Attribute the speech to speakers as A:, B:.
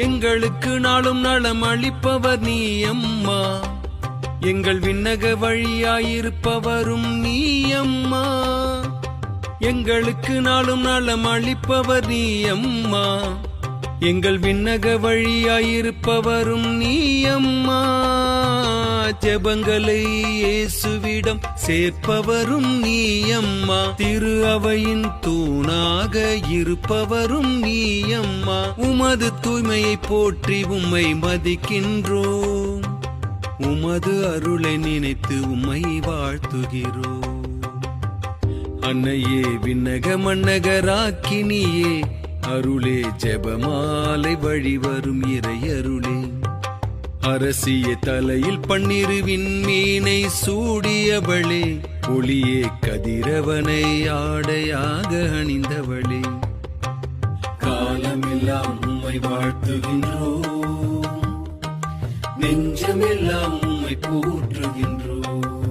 A: எங்களுக்கு நாளும் நலம் அளிப்பவர் நீ அம்மா, எங்கள் விண்ணக வழியாயிருப்பவரும் நீ அம்மா. எங்களுக்கு நாளும் நலம் அளிப்பவர் நீ அம்மா, எங்கள் விண்ணக வழியாயிருப்பவரும் நீ அம்மா. ஜெபங்களை இயேசுவிடம் சேர்ப்பவரும் நீ அம்மா, திரு அவையின் தூணாக இருப்பவரும் நீ அம்மா. உமது தூய்மையை போற்றி உம்மை மதிக்கின்றோம், உமது அருளை நினைத்து உம்மை வாழ்த்துகிறோம். அன்னையே விண்ணக மன்னகராக்கினியே அருளே, ஜெபமாலை வழிவரும் இறையருளே. அரசிய தலையில் பன்னிருவின் மீனை சூடியவளே, ஒளியே கதிரவனை ஆடையாக அணிந்தவளே. காலமெல்லாம் உம்மை வாழ்த்துகின்றோம், நெஞ்சமெல்லாம் உம்மை போற்றுகின்றோம்.